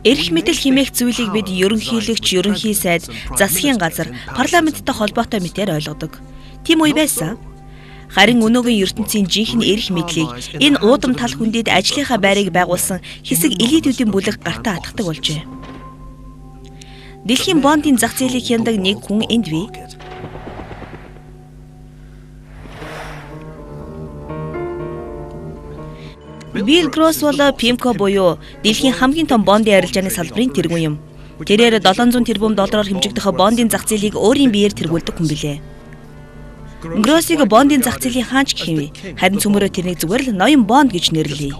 Эрх мэдэл хэмээх зүйлийг бид ерөнхийлөгч, ерөнхий сайд, засгийн газар, парламенттай холбоотой мэтээр ойлгодог. Тийм үе байсан. Харин өнөөгийн ертөнцийн жинхэнэ эрх мэдлийг энэ уудам тал хүндэд ажлынхаа байрыг байгуулсан хэсэг элитүүдийн бүлэг гартаа атгадаг болжээ. Дэлхийн бондын зах зээлийг хяндаг нэг хүн энд бий. Билл Гросс бол PIMCO буюу дэлхийн хамгийн том бондын арилжааны салбарын тэргүүн юм. Тэрээр 700 тэрбум доллараар хэмжигдэх бондын зах зээлийг өөрийн биеэр тэргүүлдэг хүн билээ. Гроссыг бондын зах зээлийн хаанч гэх юм. Харин цөмөрөө тэрнийг зүгээр л ноён бонд гэж нэрлэе.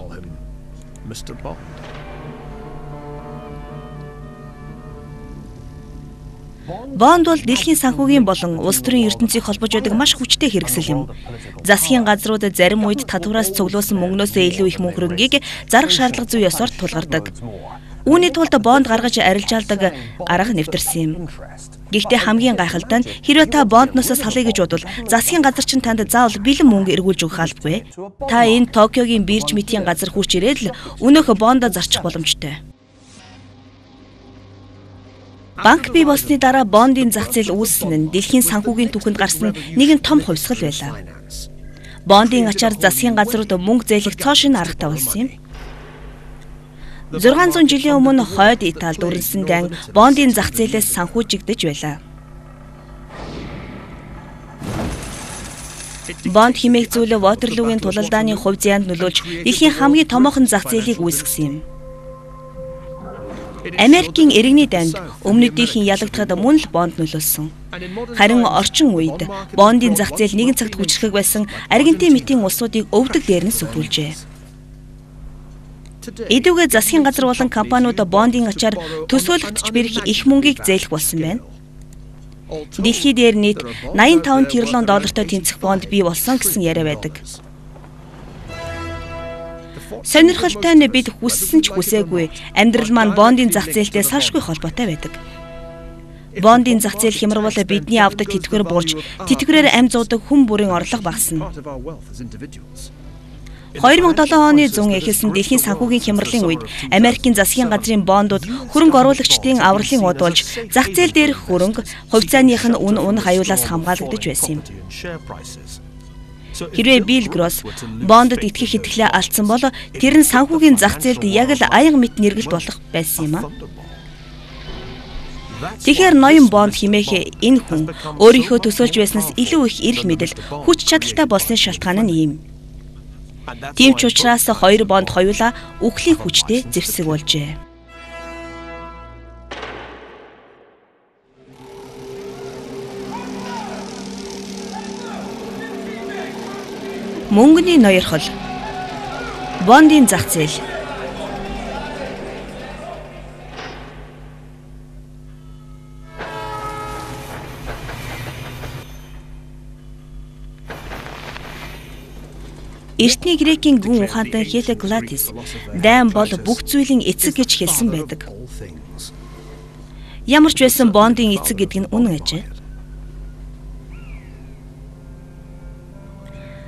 Бонд бол дэлхийн санхүүгийн болон улс төрийн ертөнцийг холбож байдаг маш хүчтэй хэрэгсэл юм. Засгийн газрууд зарим үед татвараас цуглуулсан мөнгнөөсөө илүү их мөнгө хөрөнгийг зарах шаардлага зүй ёсоор тулгардаг. Үүний тулд бонд гаргаж арилжаалдаг арга нэвтэрсэн юм. Гэхдээ хамгийн гайхалтай нь хэрвээ та бондноос салъя гэж бодвол засгийн газар чинь танд заавал бэлэн мөнгө эргүүлж өгөх албагүй. Та энэ Токиогийн бирж мэтийн газар хурч ирээд л өнөөх бондо зарчих боломжтой. Банк бий болсны дараа бондын зах зээл үүссэн нь дэлхийн санхүүгийн түвхэнд гарсан нэгэн том хувьсгал байлаа. Бондын ачаар засгийн газрууд мөнгө зээлэх цоо шинэ аргатай болсон юм. 600 жилийн өмнө хойд Италид үргэлжлэн дан бондын зах зээлээс санхүүжигдэж байлаа. Бонд хэмээх зүйл Ватерлуугийн тулалдааны хувь заяанд нөлөөлж дэлхийн хамгийн томоохон зах зээлийг үүсгэсэн юм. Америкийн иргэний данд өмнөдийнхэн ялагдахад мөн л бонд нөлөөлсөн. Харин орчин үед бондын зах зээл нэгэн цагт хүчрхэг байсан Аргентин мэтийн улсуудыг өвдөг дээрнээс сөхрүүлжээ. Эдүгээ засгийн газар болон компаниуд бондын ачаар төсөөлөгдөж бэрх их мөнгийг зээлэх болсон байна. Дэлхий дээр нийт 85 тэрлэн доллартай тэнцэх бонд бий болсон гэсэн яриа байдаг. Сонирхолтой нь бид хүссэн ч хүсээгүй амьдрал маань бондын зах зээлтэй салшгүй холбоотой байдаг. Бондын зах зээл хямрвал бидний авдаг тэтгэвэр буурж, тэтгэврээр амь зуудаг хүн бүрийн орлого багасна. 2007 оны зун эхэлсэн дэлхийн санхүүгийн хямралын үед Америкийн засгийн газрын бондууд хөрөнгө оруулагчдын авралын уд болж зах зээл дээрх хөрөнгө хувьцааных нь үнэ хаюулаас хамгаалагдаж байсан юм. Хэрвээ Билл Гросс бондод итгэх итгэлээ алдсан бол тэр нь санхүүгийн зах зээлд яг л аян мэт нэргэлт болох байсан юм а. Тэгэхээр ноён бонд хэмээх энэ хүн өөрийнхөө төсөөлж байснаас илүү их эрх мэдэл, хүч чадалтай болсны шалтгаан нь ийм. Тийм ч учраас хоёр бонд хоёулаа үхлийн хүчтэй зэвсэг болжээ. Мөнгөний ноёрхол. Бондын зах зээл. Эртний Грекийн гүн ухаантай Хилоклатис дайн бол бүх зүйлийн эцэг гэж хэлсэн байдаг. Ямар ч байсан бондын эцэг гэдэг нь үнэн ажээ.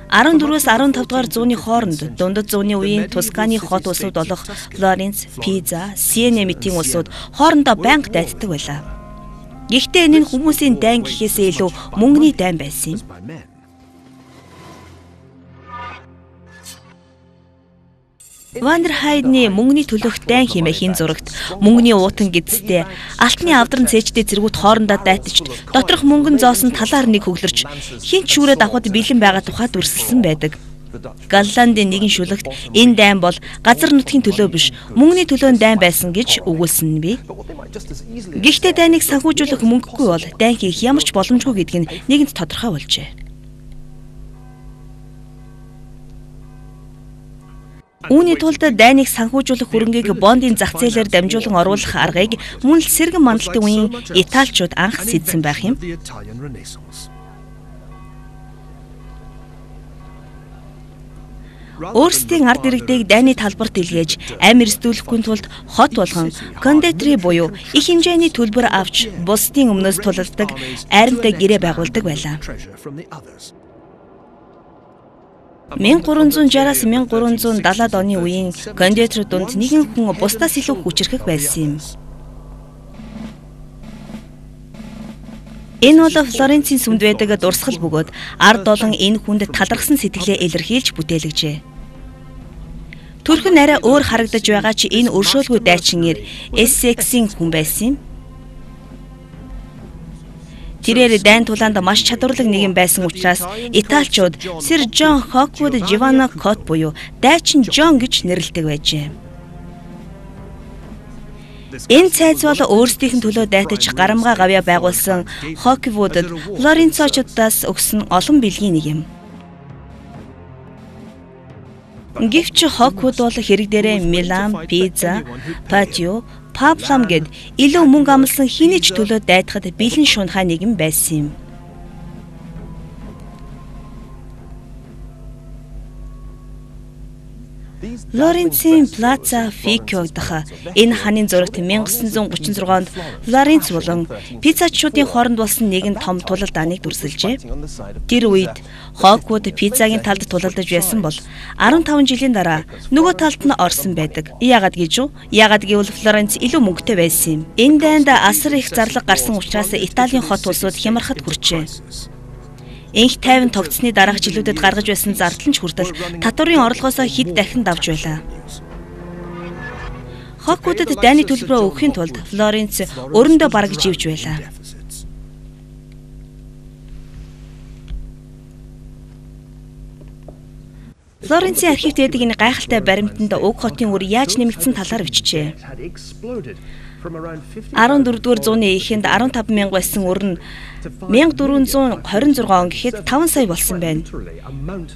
14-өөс 15 дугаар зууны хооронд дундад зууны үеийн Тусканы хот улсууд болох Флоренц, Пиза, Сиене мэтийн улсууд хоорондоо байнга дайтдаг байлаа. Гэхдээ энэ нь хүмүүсийн дайн гэхээсээ илүү мөнгөний дайн байсан юм. Вандер Хайдны мөнгөний төлөх дайн хэмээх энэ зурагт мөнгөний уутан гэдстэй алтны авдран цээжтэй зэргүүд хоорондоо дайтаж доторх мөнгөн зоосон талаар нэг хөглөрч хин ч шүүрээд авахд бэлэн байгаа тухайд үрсэлсэн байдаг. Галландын нэгэн шүлэгт энэ дайн бол газар нутгийн төлөө биш мөнгөний төлөө дайн байсан гэж өгүүлсэн нь бий. Гэхдээ дайныг санхүүжүүлэх мөнгөгүй бол дайн хийх ямар ч боломжгүй гэдг нь нэгэнт тодорхой болжээ. Үүний тулд дайныг санхүүжүүлэх хөрөнгийг бондын зах зээлээр дамжуулан оруулах аргыг мөн л сэргэн мандалтын үеийн Италичууд анх сэдсэн байх юм. Өөрсдийн ард иргэдийг дайны талбарт илгээж амь эрсдүүлэхгүй тулд хот болгон кондитри буюу их хэмжээний төлбөр авч бусдын өмнөөс тулалдаг, айрамтай гэрээ байгуулдаг байлаа. 1360-аас 1370-ад оны үеийн кондитер дунд нэгэн хүн бусдаас илүү хүчирхэг байсан юм. Энэ бол Флоренцийн сүмд байдаг дурсгал бөгөөд ард олон энэ хүнд талархсан сэтгэлээ илэрхийлж бүтээлгэжээ. Төрхөн арай өөр харагдаж байгаа ч энэ өршөөлгүй дайчингээр Эссексийн хүн байсан юм. Тэрээр дайн тулаанд маш чадварлаг нэгэн байсан учраас Италичууд Сэр Жон Хоквуд Живано Кот буюу дайчин Жон гэж нэрлэдэг байжээ. Энэ цайз бол өөрсдийнх нь төлөө дайтаж гарамгаа гавья байгуулсан Хоквудад Флоренцочдоос өгсөн олон бэлгийн нэг юм. Гэвч Хоквуд бол хэрэг дээрээ Милан, Пиза, Патио, Паблам гэд илүү мөнгө амлсан хинэж төлөө дайдахад бэлэн шунхай нэгэн байсан юм. Флоренцийн Плаза Фикио дах энэ ханын зурагт 1936 онд Флоренц болон Пизачуудын хооронд болсон нэгэн том тулалдааныг дүрсэлжээ. Тэр үед Хоквуд Пизагийн талд тулалдаж байсан бол 15 жилийн дараа нөгөө талд нь орсон байдаг. Яагаад гэвэл Флоренц илүү мөнгөтэй байсан юм. Энэ дайнд асар их зарлага гарсан учраас Италийн хот улсууд хямрахад хүрчээ. Инх 50 тогтсны дараах жилүүдэд гаргаж байсан зардал нь хүртэл татварын орлогоос хэд дахин давж байлаа. Хоквудад дайны төлбөрөө өгөхийн тулд Флоренц өрөндөө бараг живж байлаа. Флоренцийн архивт байдаг энэ гайхалтай баримтанд уг хотын үр яаж нэмэгдсэн талаар бичжээ. 14-р зууны эхэнд 15 мянга байсан үр нь 1426 он гэхэд 5 сая болсон байна.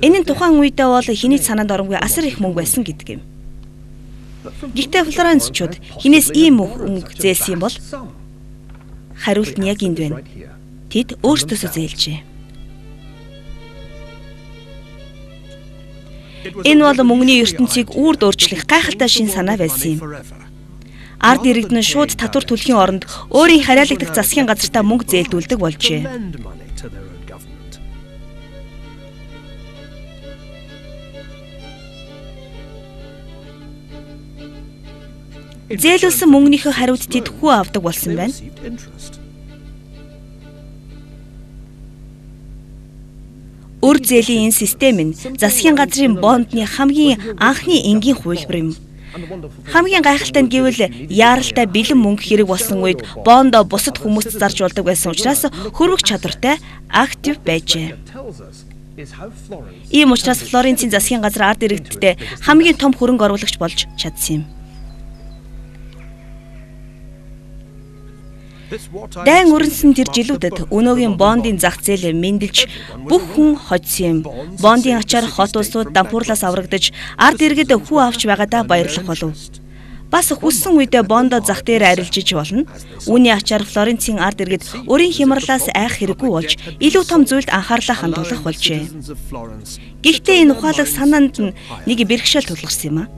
Энэ нь тухайн үедээ бол хинийч санаанд оронгүй асар их мөнгө байсан гэдэг юм. Гэхдээ Флоренцчууд хинээс ийм мөнгө зээлсэн юм бол хариулт нь яг энд байна. Тэд өөрсдөөсөө зээлжээ. Энэ бол мөнгөний ертөнцийг үрд өөрчлөх гайхалтай шин санаа байсан юм. Ард иргэдэн шууд татвар төлөхийн оронд өөрийн хариалагдах засгийн газартаа мөнгө зээлдүүлдэг болжээ. Зээлүүлсэн мөнгөнийхөө хариуд тэд хүү авдаг болсон байна. Өр зээлийн энэ систем нь засгийн газрын бондны хамгийн анхны энгийн хувилбар юм. Хамгийн гайхалтай нь гэвэл яаралтай бэлэн мөнгө хэрэг болсон үед бондо бусад хүмүүст зарж болдог байсан учраас хөрвөх чадвартай актив байжээ. Ийм учраас Флоренцийн засгийн газар ард иргэдтэй хамгийн том хөрөнгө оруулагч болж чадсан юм. Дайн өрнсөн тэр жилүүдэд өнөөгийн бондын зах зээл мэндэлж бүх хүн хоцсон юм. Бондын ачаар хот улсууд дампуурлаас аврагдаж ард иргэд хүү авч байгаадаа баярлах болов. Бас хүссэн үедээ бондо зах дээр арилжиж болно. Үүний ачаар Флоренцийн ард иргэд өрийн хямралаас айх хэрэггүй болж илүү том зүйлд анхаарлаа хандуулах болжээ. Гэхдээ энэ ухаалаг санаанд нь нэг бэрхшээл тулгарсан юм а.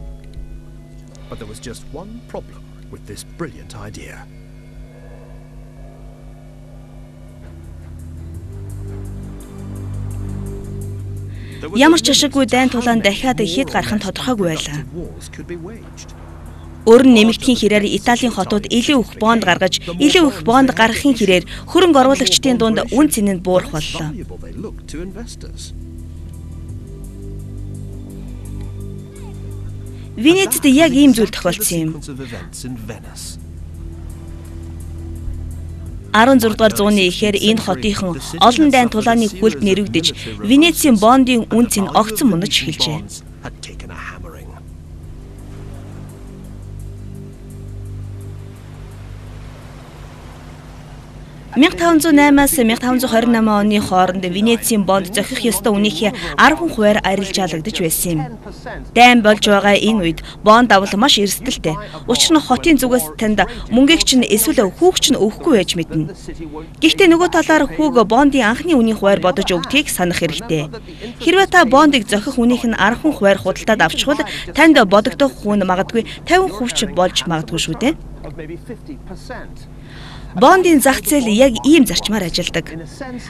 Ямар ч ашиггүй дайн тулаан дахиад ихэд гарах нь тодорхойгүй байлаа. Өөр нь нэмэгдэхийн хэрээр Италийн хотууд илүү их бонд гаргаж, илүү их бонд гаргахын хэрээр хөрөнгө оруулагчдын дунд үн цэн нь буурах боллоо. Венецид яг ийм зүйл тохиолдсон юм. 16 дугаар зууны эхээр энэ хотынхон олон дайн тулааны хүлд нэрвэгдэж Венецийн бондын үнц нь огцон мунаж эхэлжээ. 1508-аас 1528 оны хооронд Венецийн бонд зохих ёстой үнийхээ 10% арилжаалагдаж байсан юм. Дайн болж байгаа энэ үед бонд авал маш эрсдэлтэй. Учир нь хотын зүгээс танд мөнгийг чинь эсвэл хүүг чинь өгөхгүй байж мэднэ. Гэхдээ нөгөө талаар хүүг бондын анхны үнийн хуваар бодож өгдгийг санах хэрэгтэй. Хэрвээ та бондыг зохих үнийх нь 10% худалдаад авчихвал танд бодогдох хүн магадгүй 50% ч болж магадгүй шүү дээ. Бондын зах зээл яг ийм зарчмаар ажилладаг.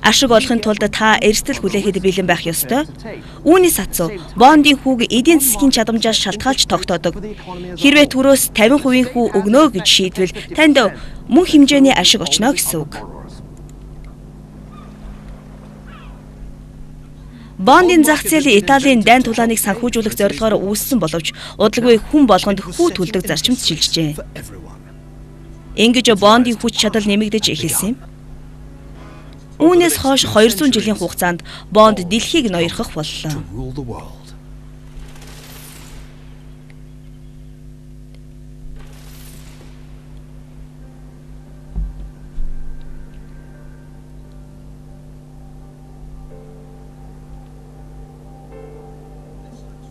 Ашиг олохын тулд та эрсдэл хүлээхэд бэлэн байх ёстой. Үүнээс хацуу бондын хүүг эдийн засгийн чадамжаас шалтгаалж тогтоодог. Хэрвээ төрөөс 50% хүү өгнө гэж шийдвэл танд мөн хэмжээний ашиг очно гэсэн үг. Бондын зах зээл Италийн дайн тулааныг санхүүжүүлэх зорилгоор үүссэн боловч удалгүй хүн болгонд хүү төлдөг зарчимд шилжжээ. Ингэж бондын хүч чадал нэмэгдэж эхэлсэн юм. Үүнээс хойш 200 жилийн хугацаанд бонд дэлхийг ноёрхох боллоо.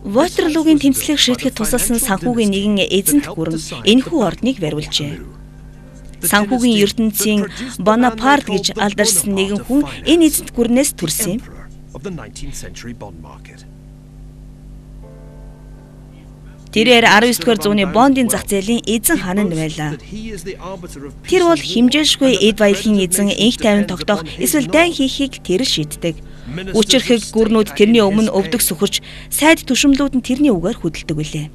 Ватерлоогийн тэмцлийг шийдэхэд тусалсан санхүүгийн нэгэн эзэнт гүрэн энэхүү ордныг бариулжээ. Санхүүгийн ертөнцийн Бонапарт гэж алдарсан нэгэн хүн энэ эзэнт гүрнээс төрсөн юм. Тэрээр 19-р зууны бондын зах зээлийн эзэн хаан нь байлаа. Тэр бол хэмжээшгүй эд баялагын эзэн энх тайван тогтоох эсвэл дайн хийхийг тэр шийддэг. Учирхэг гүрнүүд тэрний өмнө өвдөг сөхөрч, сайд түшимлүүд нь тэрний үгээр хөдөлдөг билээ.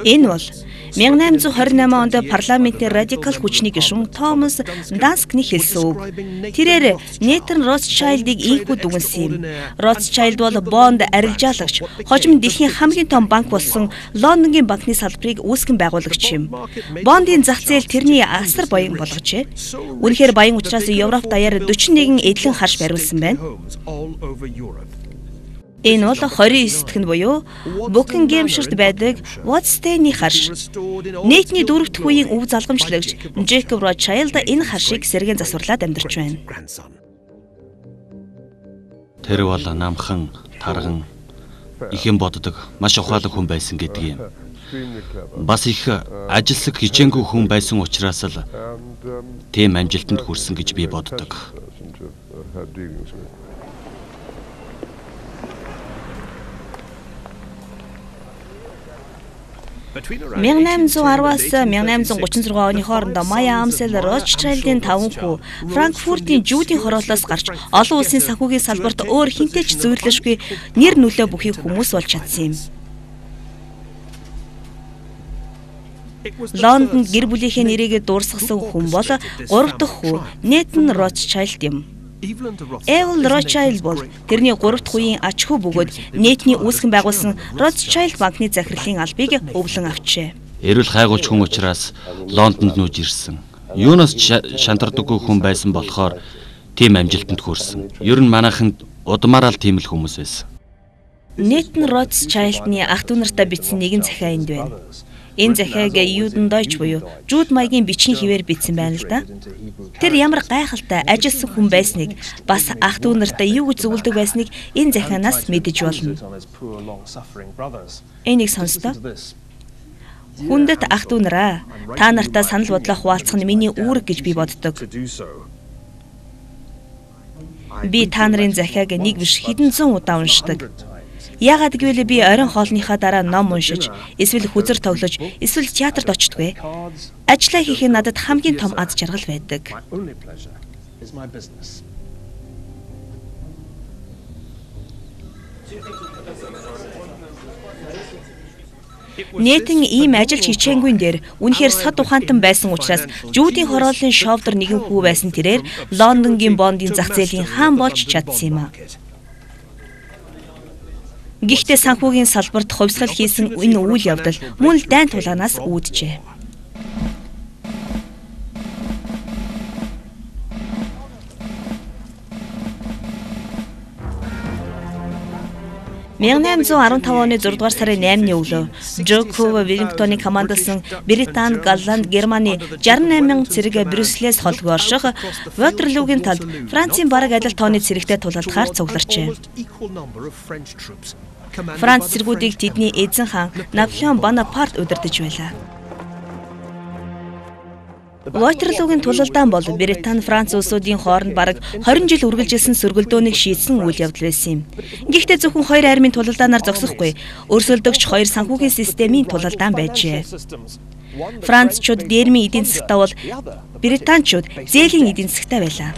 Энэ бол 1828 онд парламентын радикал хүчний гишүүн Томас Данскны хэлсэн үг. Тэрээр Нэтан Ротшайлдыг ийхүү дүгнсэн юм. Ротшайлд бол бонд арилжаалагч, хожим дэлхийн хамгийн том банк болсон Лондонгийн банкны салбарыг үүсгэн байгуулагч юм. Бондын зах зээл тэрний асар баян болгожээ. Үнэхээр баян учраас Европ даяар 41 эдлэн харш бариулсан байна. Энэ бол 29 дахь нь буюу Букингемширт байдаг Вотстейний харш. Нийтний 4 дахь үеийн өв залгамжлагч Джейкоб Ротшайлд энэ харшийг сэргээн засварлаад амьдарч байна. Тэр бол намхан, тарган, ихэн боддог, маш ухаалаг хүн байсан гэдэг юм. Бас их ажилсаг хичээнгүй хүн байсан учраас л тийм амжилтанд хүрсэн гэж би боддог. 1810-аас 1836 оны хооронд Майя Амсел Ротшайлдын 5 хүү Франкфуртын Жүүдийн хороолоос гарч олон улсын санхүүгийн салбарт өөр хинтэй ч зүйрлэшгүй нэр нөлөө бүхий хүмүүс болж чадсан юм. Лондонд гэр бүлийнхээ нэрийг дуурсгасан хүн бол 3 дахь хүү Нэтан Ротшайлд юм. Эвел Ротшайлд бол тэрний 3 дахь үеийн ач хүү бөгөөд нийтний үүсгэн байгуулсан Ротшайлд банкны захирлын албыг өвлөн авчээ. Эрүүл хайгуулч хүн учраас Лондонд нүүж ирсэн. Юунаас шантардаггүй хүн байсан болохоор тийм амжилтанд хүрсэн. Ер нь манайханд удмаараа л тийм л хүмүүс байсан. Нэтан Ротшайлдны ах дүү нартаа бичсэн нэгэн захиа энд байна. Энэ захиаг Юден Дойч буюу Жууд маягийн бичгийн хിവэр бичсэн байна л да. Тэр ямар гайхалтай ажилсан хүн байсныг бас ах дүү нартаа юу гэж зөвлөдөг байсныг энэ захианаас мэдэж болно. Энийг сонстоо. Хүндэт ах дүү нараа, та нартай санал бодлоо хуваалцах нь миний үүрэг гэж би боддог. Би та нарын захиаг нэг биш хэдэн зуун удаа уншдаг. Яагаад гэвэл би оройн хоолныхаа дараа ном уншиж, эсвэл хүзэр тоглож, эсвэл театрт очдгүй. Ажлаа хийх нь надад хамгийн том аз жаргал байдаг. Нэтэн ийм ажил хичээнгүйн дээр үнэхээр сод ухаантан байсан учраас Жүүдийн хорооллын шовдор нэгэн хүү байсан тэрээр Лондонгийн бондын зах зээлийн хаан болж чадсан юм а. Гэхдээ санхүүгийн салбарт хувьсгал хийсэн энэ үйл явдал мөн л дайн тулаанаас үүджээ. 1815 оны 6 дугаар сарын 8-ны өглөө Жоков Веллингтоны командалсан Британи, Голланд, Германы 68,000 цэрэг Брюсселээс холгүй орших Ватерлоогийн талд Францын бараг адил тооны цэрэгтэй тулалдахаар цугларчээ. Франц цэргүүдийг тэдний эзэн хаан Наполеон Бонапарт удирдах байлаа. Ватерлоогийн тулалдаан бол Британи, Франц улсуудын хооронд бараг 20 жил үргэлжилсэн сөргөлдөөнийг шийдсэн үйл явдал байсан юм. Гэхдээ зөвхөн хоёр армийн тулалдаанаар зогсохгүй, өрсөлдөгч хоёр санхүүгийн системийн тулалдаан байжээ. Францчууд дээрмийн эдийн засагтаа бол британчууд зээлийн эдийн засагтай байлаа.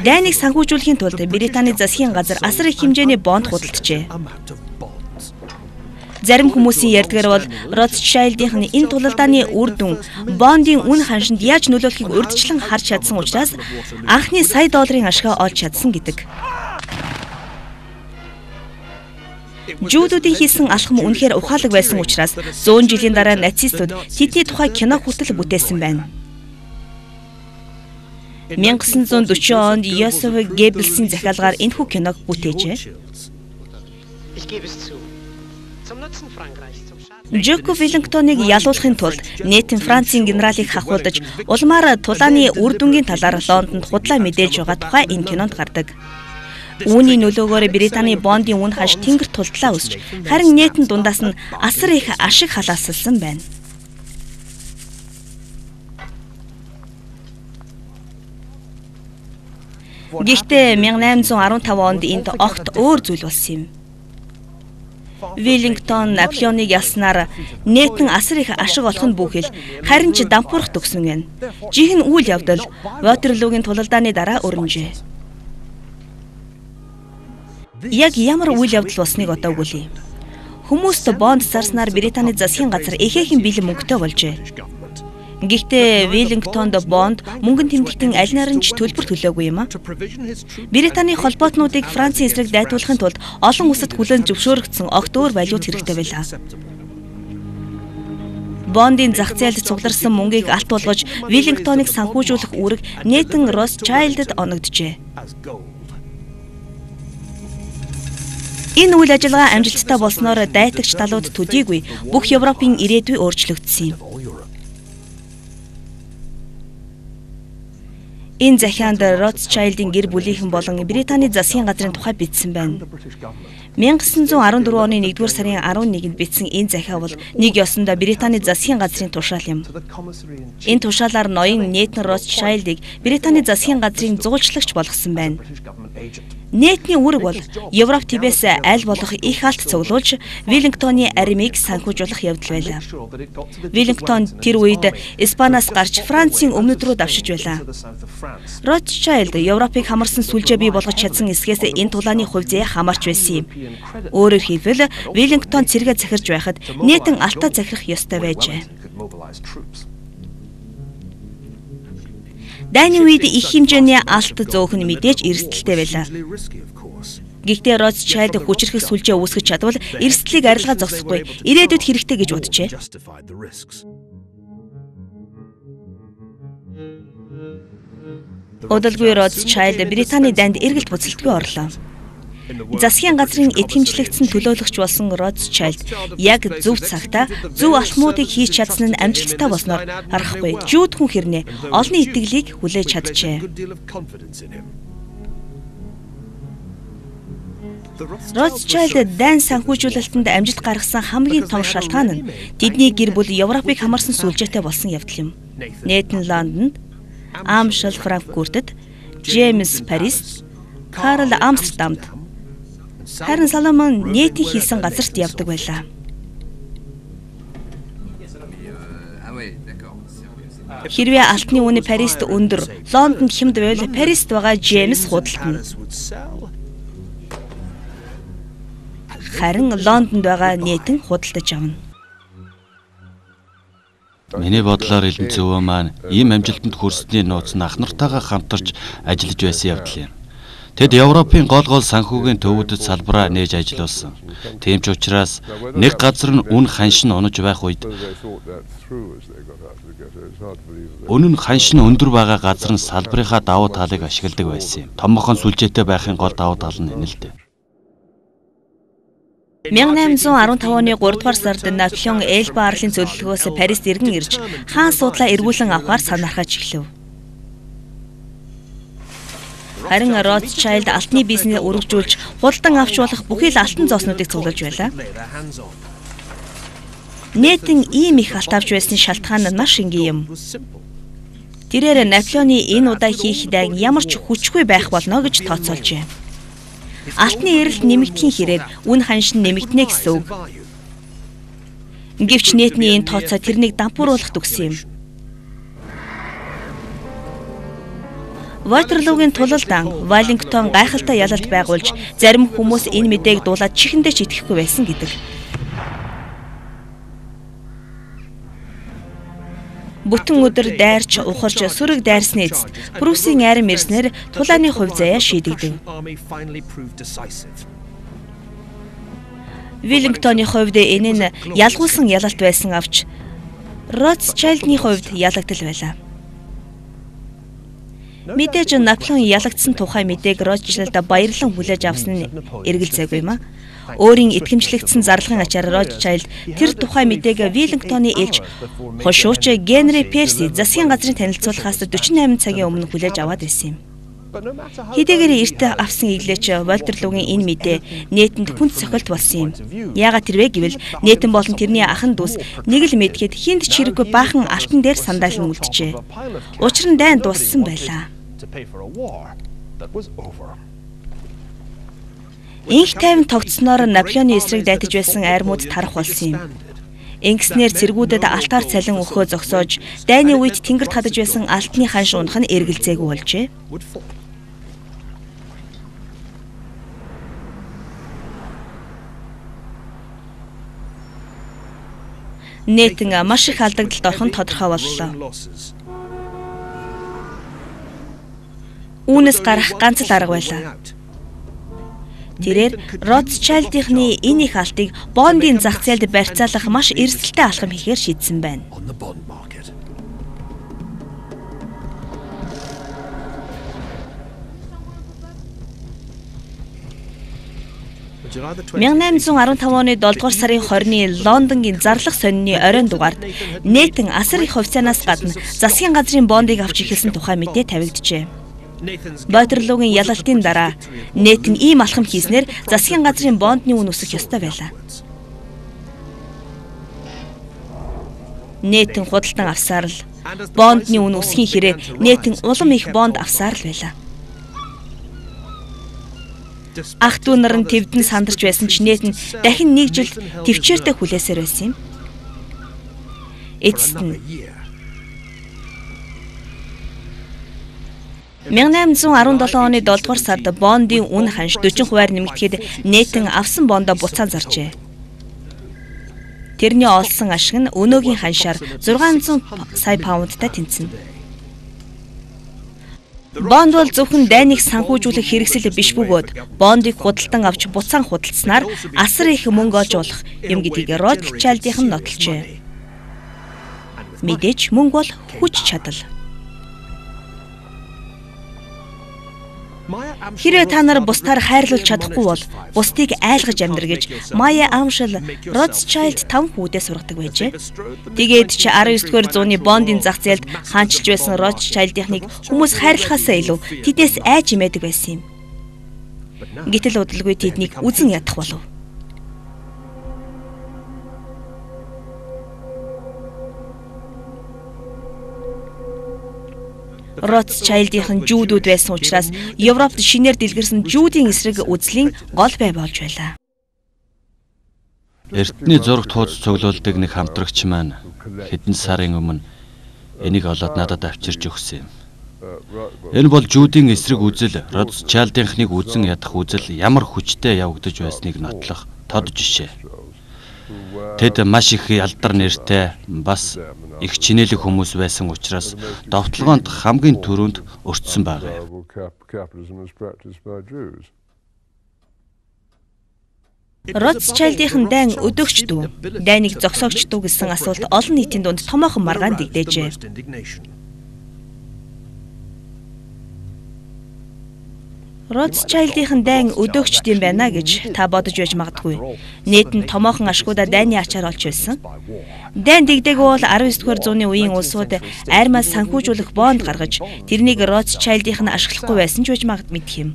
Дайныг санхүүжүүлэхийн тулд Британий засгийн газар асар их хэмжээний бонд худалджээ. Зарим хүмүүсийн ярьдгаар бол Rothschild-ийн энэ тулалдааны үр дүн бондын үн ханшинд яаж нөлөөлөхийг урьдчилан харж чадсан учраас анхны сая долларын ашгаа олж чадсан гэдэг. Жүүдүүдийн хийсэн алхам үнэхээр ухаалаг байсан учраас 100 жилийн дараа нацистууд тэдний тухай кино хүртэл бүтээсэн байна. 1940 онд Йосеф Геббельсийн захиалгаар энэхүү киног бүтээжээ. Жокко Веллингтоныг ялуулахын тулд нийтэн Францын генералыг хахуулдаж улмаар тулааны үр дүнгийн талаар Лондонд худлаа мэдээлж байгаа тухай энэ кинонд гардаг. Үүний нөлөөгөөр Британий бондын үн ханш тэнгэр тулдлаа өсч, харин нийтэн дундаас нь асар их ашиг халаасалсан байна. Гэхдээ 1815 онд энд огт өөр зүйл болсон юм. Веллингтон Наполеоныг ялснаар нийтэн асар их ашиг олох нь бүхэл харин ч дампуурах төгсөн байна. Жихэн үйл явдал Ватерлоогийн тулалдааны дараа өрнөжээ. Яг ямар үйл явдал болсныг одоо өгүүлье. Хүмүүст бонд зарснаар Британий засгийн газар ихээхэн бэлэн мөнгөтэй болжээ. Гэхдээ Веллингтонд бонд мөнгөн тэмдэгтийн аль нарынч төлбөр төлөөгүй юм а. Британий холбоотнуудыг Францын эсрэг дайтуулахын тулд олон улсад хүлээн зөвшөөрөгдсөн огт өөр валют хэрэгтэй байлаа. Бондын зах зээлд цугларсан мөнгийг алт болгож Веллингтоныг санхүүжүүлэх үүрэг нийтэн Rothschild-д оногджээ. Энэ үйл ажиллагаа амжилттай болсноор дайтагч талууд төдийгүй бүх Европын ирээдүй өөрчлөгдсөн юм. Энэ захианд Rothschild-ийн гэр бүлийнхэн болон Британий засгийн газрын тухай бичсэн байна. 1914 оны 1-р сарын 11-нд бичсэн энэ захиа бол нэг ёсондоо Британий засгийн газрын тушаал юм. Энэ тушаалаар ноён Нейтан Rothschild-ыг Британий засгийн газрын зуулчлагч болгосон байна. Нийтний үүрэг бол Европ Тибээс аль болох их алт цуглуулж Веллингтоны армийг санхүүжүүлэх явдал байлаа. Веллингтон тэр үед Испаниас гарч Францын өмнөд рүү давшиж байлаа. Rothschild Европыг хамарсан сүлжээ бий болгож чадсан эсгээс энэ тулааны хувь заяа хамаарч байсан юм. Өөрөөр хэлбэл Веллингтон цэргээ захирж байхад нийтэн алтаа захирах ёстой байжээ. Дайны үед их хэмжээний алт зөөх нь мэдээж эрсдэлтэй байлаа. Гэхдээ Rothschild хүчрэх сүлжээ үүсгэж чадвал эрсдлийг арилгаа зогсохгүй ирээдүйд хэрэгтэй гэж боджээ. Удалгүй Rothschild Британий дайнд эргэлт буцалтгүй орлоо. Засгийн газрын итгэмжлэгдсэн төлөөлөгч болсон Rothschild яг зөв цагтаа зөв алхмуудыг хийж чадсан нь амжилттай болсноор харахгүй жүүд хүн хэрнээ олон итгэлийг хүлээж чаджээ. Rothschild дайн санхүүжүүлэлтэнд амжилт гаргасан хамгийн том шалтгаан нь тэдний гэр бүл Европыг хамарсан сүлжээтэй болсон явдал юм. Нейтан Лондонд, Амшел Франкфуртд, Джеймс Парист, Карл Амстердамд, харин Соломон нийтийн хийсэн газарт явдаг байлаа. Хэрвээ алтны үн Парист өндөр, Лондонд хямд байвал Парист байгаа Джеймс худалдана. Харин Лондонд байгаа нийтэн худалдаж авна. Миний бодлоор элдэн зөвөө маань ийм амжилтанд хүрсэний нууц нь ах нартайгаа хамтарч ажиллаж байсан явдал юм. Тэд Европын гол санхүүгийн төвүүдэд салбараа нээж ажилласан. Тийм ч учраас нэг газар нь үн ханшин унаж байх үед үнэн ханшин өндөр байгаа газар нь салбарынхаа давуу талыг ашигладаг байсан юм. Томхон сүлжээтэй байхын гол давуу тал нь энэ л дээ. 1815 оны 3-р сард Наполеон Эльба арлын зөвлөгөөс Парист иргэн ирж хаан суудлаа эргүүлэн авахар санаархаж эхлэв. Харин Rothschild алтны бизнесээ өргөжүүлж худалдан авч болох бүхий л алтан зооснуудыг цуглуулж байлаа. Нийтэн ийм их алт авч байсан шалтгаан нь маш энгийн юм. Тэрээр Наполеоны энэ удаа хийх дан ямар ч хүчгүй байх болно гэж тооцоолжээ. Алтны эрэлт нэмэгдэхийн хэрээр үн ханшин нэмэгдэнэ гэсэн үг. Гэвч нийтний энэ тооцоо тэрнийг дампууруулахд өгсөн юм. Ватерлоогийн тулалдан Веллингтон гайхалтай ялалт байгуулж зарим хүмүүс энэ мэдээг дуулаад чихэндээ ч итгэхгүй байсан гэдэг. Бүтэн өдөр дайрч ухарч сүрэг дайрсны эцэст Прүсийн айрам ирснээр тулааны хувь заяа шийдэгдэв. Веллингтоны хувьд энэ нь ялгуулсан ялалт байсан авч Ротшайлдны хувьд ялагдал байлаа. Мэдээж Наполеон ялагдсан тухай мэдээг Ротшайлд баярлан хүлээж авсан нь эргэлзээгүй юм а. Өөрийн итгэмжлэгдсэн зарлагын ачаар Ротшайлд тэр тухай мэдээг Веллингтоны ээлж хошууч Генри Перси засгийн газрын танилцуулахаас 48 цагийн өмнө хүлээж аваад байсан юм. Хэдийгээр эрт авсан иглээч Ватерлоогийн энэ мэдээ нийтэнд хүнд цохилт болсон юм. Яагаад тэрвэ гэвэл нийтэн болон тэрний ахын дүүс нэг л мэдгээд хинт ч хэрэггүй баахан алтан дээр сандаалан үлджээ. Учир нь дайн дууссан байлаа. Инх тайван тогтсноор Наполеоны эсрэг дайтаж байсан айрмууд тарах болсон юм. Ингэснээр цэргүүдэд алтаар цалин өгөхөө зогсоож, дайны үед тэнгэрт хадаж байсан алтны ханш унах нь эргэлзээгүй болжээ. Нийтэн маш их алдагдалд орох нь тодорхой боллоо. Үүнээс гарах ганц л арга байлаа. Тэрээр Ротшайлдийнхны энэ их алтыг бондын зах зээлд барьцаалах маш эрсдэлтэй алхам хийхээр шийдсэн байна. 1815 оны 7 дугаар сарын 20-ны Лондонгийн зарлах сонины оройн дугаард нийтэн асар их хувьцаанаас гадна засгийн газрын бондыг авч эхэлсэн тухай мэдээ тавигджээ. Ватерлоогийн ялалтын дараа нийтэн ийм алхам хийснээр засгийн газрын бондны үн өсөх ёстой байлаа. Нийтэн худалдан авсаар л бондны үн өсөхийн хэрэг нийтэн улам их бонд авсаар л байлаа. Ах дүү нар нь твдэн сандарч байсан ч нийтэн дахин нэг жил төвчээртэй хүлээсээр байсан юм. Эцэст нь 1817 оны 7 дугаар сард бондын үн ханш 40% нэмэгдэхэд нийтэн авсан бондоо буцаан заржээ. Тэрний олсон ашиг нь өнөөгийн ханшаар 600 сая паундтай тэнцэнэ. Бонд бол зөвхөн дайныг санхүүжүүлэх хэрэгсэл биш бөгөөд бондыг худалдан авч буцаан худалдсанаар асар их мөнгө олж болох юм гэдгийг Ротшайлдийнхан нотолжээ. Мэдээж мөнгө бол хүч чадал. Хэрвээ та нар бусдаар хайрлуулж чадахгүй бол бусдыг айлгаж амьдр гэж Майя Амшил Ротшайлд 5 хүүдээ сургадаг байжээ. Тэгээд ч 19-р зууны бондын зах зээлд хаанчилж байсан Ротшайлдийнхныг хүмүүс хайрлахаасаа илүү тэдээс айж имээдэг байсан юм. Гэтэл удалгүй тэднийг үзэн ядах болов. Ротшайлдийнхан жүүдүүд байсан учраас Европт шинээр дэлгэрсэн жүүдийн эсрэг үзлийн гол бай болж байлаа. Эртний зурагт хуудас цуглуулдаг нэг хамтрагч маань хэдэн сарын өмнө энийг олоод надад авчирч өгсөн юм. Энэ бол жүүдийн эсрэг үзэл Ротшайлдийнхныг үзэн ядах үзэл ямар хүчтэй явагдаж байсныг нотлох тод жишээ. Тэд маш их алдар нэртэй бас их чинэлэг хүмүүс байсан учраас довтлогоонд хамгийн түрүүнд өртсөн байгаа юм. Ротшайлдийнхан дайн өдөөгч дүү, дайныг зогсоогч дүү гэсэн асуулт олон нийтийн дунд томоохон маргаан дэгдээжээ. Ротшайлдийнхан дайн өдөөгч юм байна гэж та бодож байж магадгүй. Нийтэн томоохон ашгуудаа дайны ачаар олж байсан. Дайн дэгдээгөө бол 19-р зууны үеийн улсууд айрмаас санхүүжүүлэх бонд гаргаж тэрнийг Ротшайлдийнх нь ашиглахгүй байсан ч байж мэдэх юм.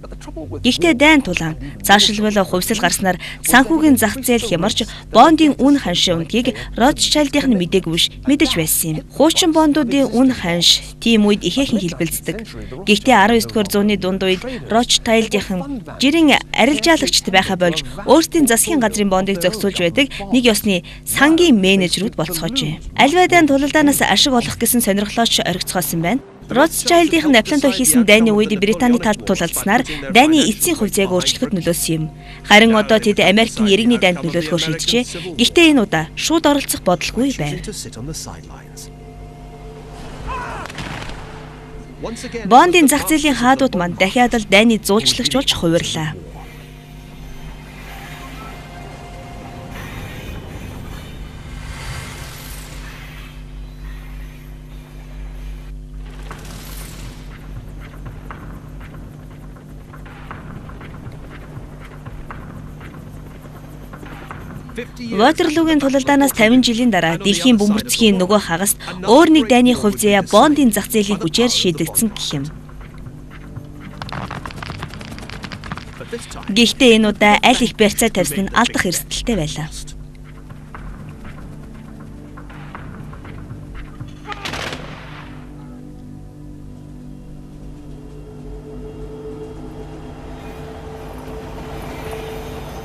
Гэхдээ дайн тулаан цаашлбал хувьсэл гарснаар санхүүгийн зах зээл хямарч бондын үн ханшийн үнэгийг Ротшайлдийнх нь мэдээгүй биш мэдэж байсан юм. Хуучин бондуудын үн ханш тийм үед ихээхэн хэлбэлцдэг. Гэхдээ 19-р зууны дунд үед Ротшайлд Rothschild-ийн жирийн арилжаалагчд байхаа болж өөрсдийн засгийн газрын бондыг зохицуулж байдаг нэг ёсны сангийн менежерүүд болцоожээ. Альвайдаан тулалдаанаас ашиг олох гэсэн сонирхлооч оргицгоосон байна. Rothschild-ийн Наполеонтой хийсэн дайны үед Британий талд тулалдсанаар дайны эцсийн хувьцааг өөрчлөхөд нөлөөсөн юм. Харин одоо тэд Америкийн иргэний дайнд нөлөөлөхөөр шийджээ. Гэхдээ энэ удаа шууд оролцох бодолгүй байв. Бондын зах зээлийн хаадууд манд дахиад л дайны зуулчлагч болж хувирлаа. Ватерлуугийн тулалдаанаас 50 жилийн дараа дэлхийн бөмбөрцгийн нөгөө хагаст өөр нэг дайны хувьцаа бондын зах зээлийн хүчээр шийдэгдсэн гэх юм. Гэхдээ энэ удаа аль их барьцаа тавьсан нь алдах эрсдэлтэй байлаа.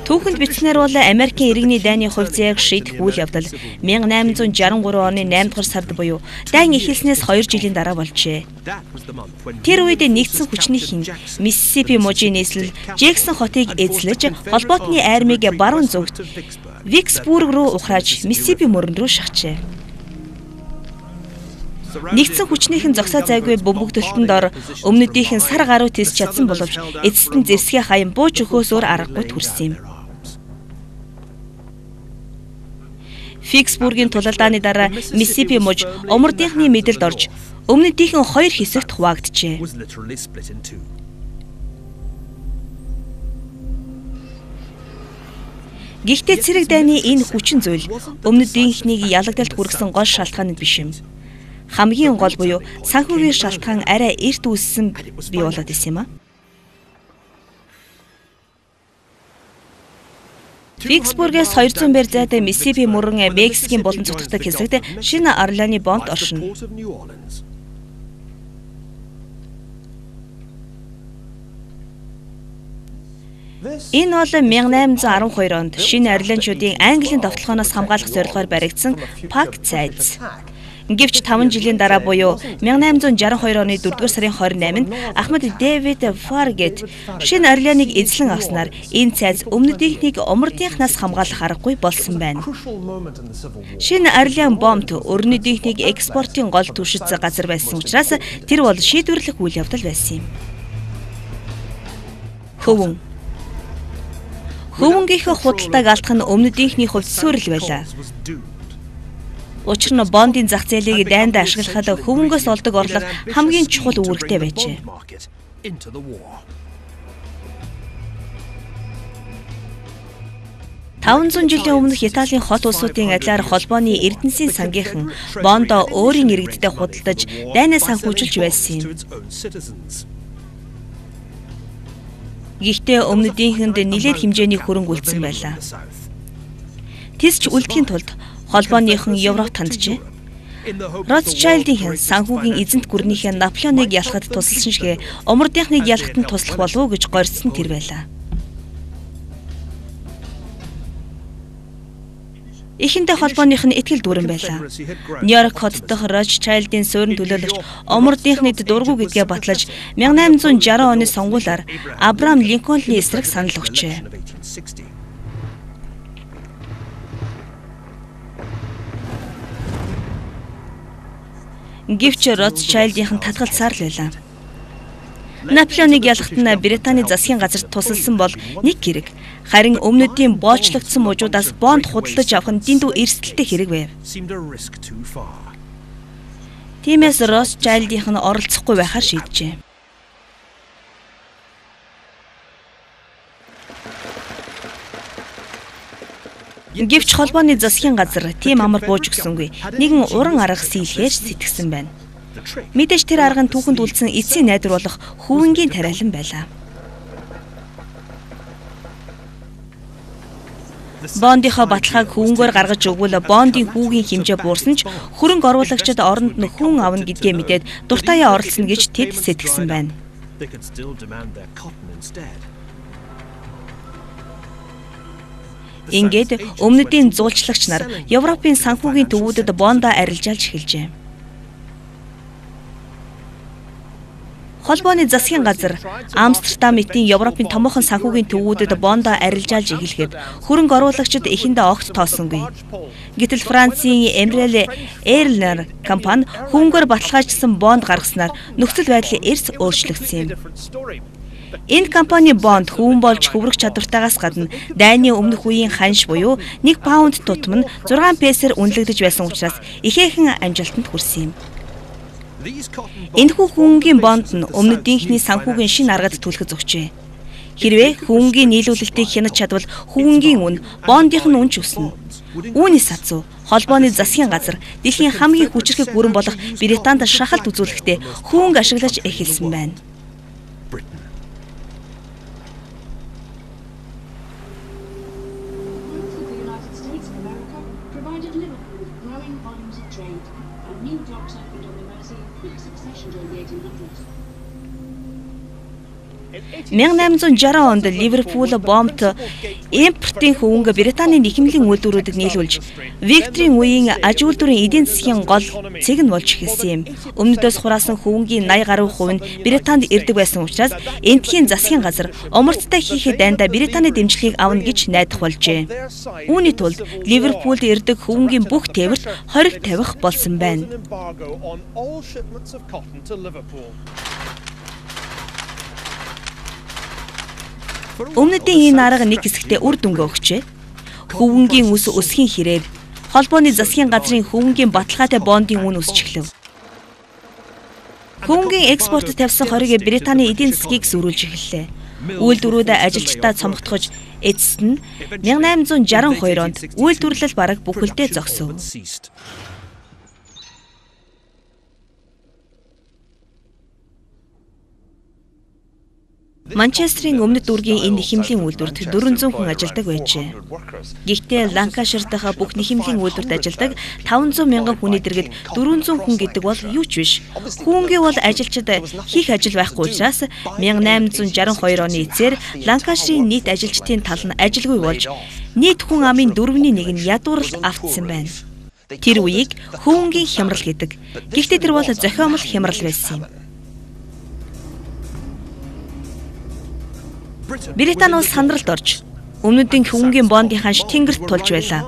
Түүхэнд бичснээр бол Америкийн иргэний дайны хувьцааг шийдэх үйл явдал 1863 оны 8 дугаар сард буюу дайн эхэлснээс 2 жилийн дараа болжээ. Тэр үед нэгдсэн хүчнийхэн Миссисипи мужийн нийслэл Жексон хотыг эзлэж холбоотны армийг баруун зүгт Виксбург руу ухрааж Миссисипи мөрөн рүү шахажээ. Нэгдсэн хүчнийхэн зогсоо зайгүй бөмбөгдөлтөнд ор өмнөдийнхэн сар гаруй тисч чадсан боловч эцэст нь зэвсгээ хаян бууж өгөхөөс өөр аргагүй төрсөн юм. Виксбургийн тулалдааны дараа Миссисипи муж умардынхны мэдэлд орж өмнөдийнхэн 2 хэсэгт хуваагджээ. Гэхдээ цэрэг дайны энэ хүчин зүйл өмнөдийнхнийг ялагдалт хүргэсэн гол шалтгаан нь биш юм. Хамгийн гол буюу санхүүгийн шалтгаан арай эрт үүссэн бий болоод исэн юм а. Виксбургээс 200 бэр зайтай Миссисипи мөрөн Мексикийн болон цутгдаг хэсэгт шинэ Орлеаны бонд оршино. Энэ бол 1812 онд шинэ Орлеанчуудын Английн довтлохоноос хамгаалах зорилгоор баригдсан Пакт цайз. Гэвч 5 жилийн дараа буюу 1862 оны 4-р сарын 28-нд Ахмад Дэвид Фаргет шинэ Орлеаныг эзлэн авснаар энэ цайз өмнөдийнхнийг умардынхнаас хамгаалах аргагүй болсон байна. Шинэ Орлеан бомб өрнөдийнхнийг экспортын гол түвшиц газар байсан учраас тэр бол шийдвэрлэх үйл явдал байсан юм. Хөвөнгийнхөө худалдааг алдах нь өмнөдийнхний хувьд суурил байлаа. Учир нь бондын зах зээлийг дайнд ашиглахад хөвөнгөөс олдог орлого хамгийн чухал үүрэгтэй байжээ. 500 жилийн өмнөх Италийн хот улсуудын адилаар холбооны Эрдэнэсийн сангийнхан бондоо өөрийн иргэдтэй худалдаж дайнаа санхүүжүүлж байсан юм. Гэхдээ өмнөдийнхэнд нэлээд хэмжээний хөрөнгө үлдсэн байлаа. Тэсч үлдэхийн тулд холбооныхон Европт ханджээ. Rothschild-ийн санхүүгийн эзэнт гүрнийхээ Наполеоныг ялахад тусалсан шигэ умардынхныг ялахад нь туслах болов уу гэж горьсон тэр байлаа. Эхэндээ холбооных нь итгэл дүүрэн байлаа. Нью-Йорк хот дахь Rothschild-ийн суурин төлөөлөгч умардынхныг дургу гэдгээ батлаж 1860 оны сонгуулиар Абрахам Линкольнны эсрэг санал өгчээ. Гэвч Rothschild-ийн татгалзсаар л байлаа. Наполеоныг ялахт нь Британий засгийн газарт тусалсан бол нэг хэрэг. Харин өмнөдийн боочлогдсон мужуудаас бонд худалдаж авах нь дэндүү эрсдэлтэй хэрэг байв. Тиймээс Rothschild-ийн нь оролцохгүй байхаар шийджээ. Гэвч холбооны засгийн газар тийм амар бууж өгсөнгүй. Нэгэн уран арга сийлхээж сэтгсэн байна. Мэдээж тэр арга нь түүхэнд үлдсэн эцсийн найдвар болох хөвөнгийн тариалан байлаа. Бондынхоо баталгааг хөвөнгөөр гаргаж өгвөл бондын хүүгийн хэмжээ буурсан ч хөрөнгө оруулагчид оронд нь хүн авна гэдгээ мэдээд дуртаяа оролцоно гэж тэд сэтгсэн байна. they could still demand their cotton instead. Ингээд өмнөдийн зуулчлагч нар Европын санхүүгийн төвүүдэд бондоо арилжаалж эхэлжээ. Холбооны засгийн газар Амстердам нийтийн Европын томоохон санхүүгийн төвүүдэд бондоо арилжаалж эхлэхэд хөрөнгө оруулагчид эхэндээ огт тоосонгүй. Гэтэл Францын Эмрел Эрлер компани хөнгөөр баталгаажсан бонд гаргаснаар нөхцөл байдлын эрс өөрчлөгдсөн юм. Энэ компани бонд хүүн болж хөврөх чадвартайгаас гадна дайны өмнөх үеийн ханш буюу 1 паунд тутам нь 6 песээр үнэлэгдэж байсан учраас ихээхэн амжилтанд хүрсэн юм. Энэхүү хүүнгийн бонд нь өмнөдийнхний санхүүгийн шинэ аргад түлхэж өгчээ. Хэрвээ хүүнгийн нийлүүлэлтийг хянаж чадвал хүүнгийн үн бондынх нь үн ч өснө. Үүнээс хацуу холбооны засгийн газар дэлхийн хамгийн хүчирхэг бүрэн болох Британд шахалт үзүүлэхдээ хүүнг ашиглаж эхэлсэн байна. In 1860 онд Ливерпул бомбт импортын хөвөнгө Британийн нэхэмлийн үйлдвэрүүдэд нийлүүлж Викторийн үеийн аж үйлдвэрийн эдийн засгийн гол цэг нь болж эхэлсэн юм. Өмнөдөөс хураасан хөвөнгийн 80 гаруй хувь нь Британд ирдэг байсан учраас Энтхийн засгийн газар умарттай хийхэд дайндаа Британий дэмжлэгийг авна гэж найдах болжээ. Үүний тулд Ливерпулд ирдэг хөвөнгийн бүх тээвэрт хориг тавих болсон байна. Өмнөдийн энэ арга нэг хэсэгтээ үр дүнгээ өгчээ. Хөвөнгийн үс өсөхийн хэрээр холбооны засгийн газрын хөвөнгийн баталгаатай бондын үн өсч эхлэв. Хөвөнгийн экспорт тавьсан хориг Британий эдийн засгийг сүрүүлж эхэллээ. Үйлдвэрүүдэд ажилчдаа цомгтгож эцэст нь 1862 онд үйлдвэрлэл бараг бүхэлдээ зогсов. Манчестерийн өмнөд дүүргийн энэ нэхэмлийн үйлдвэрт 400 хүн ажилладаг байжээ. Гэхдээ Ланкашир дахь бүх нэхэмлийн үйлдвэрт ажилладаг 500 мянган хүний дэргэд 400 хүн гэдэг бол юу ч биш. Хүүнгээ бол ажилчид хийх ажил байхгүй учраас 1862 оны эцээр Ланкаширийн нийт ажилчдын тал нь ажилгүй болж нийт хүн амын 4/1 нь ядууралд автсан байна. Тэр үеийг хүүнгийн хямрал гэдэг. Гэхдээ тэр бол зохиомл хямрал байсан юм. Британи улс сандралд орж өмнөдийн хөвөнгийн бондын ханш тэнгэрт тулж байлаа.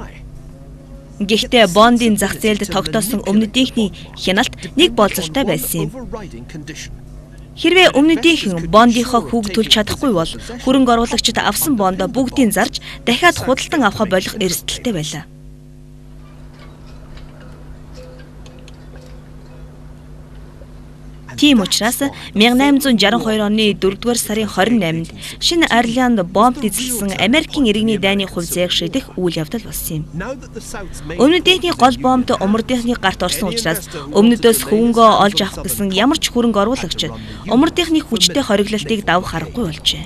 Гэхдээ бондын зах зээлд тогтоосон өмнөдийнхний хяналт нэг болцолтой байсан юм. Хэрвээ өмнөдийнхэн бондынхоо хүүг төлж чадахгүй бол хөрөнгө оруулагчид авсан бондоо бүгдийг зарж дахиад худалдан авах болох эрсдэлтэй байлаа. Тийм учраас 1862 оны 4-р сарын 28-нд Шинэ Орлеанд бомб эзэлсэн Америкийн иргэний дайны хувь зээг шийдэх үйл явдал болсон юм. Өмнөдийнхний гол бомбд умардынхны гарт орсон учраас өмнөдөөс хөвөнгөө олж авах гэсэн ямар ч хөрөнгө оруулагч умардынхны хүчтэй хориглолтыг давах аргагүй болжээ.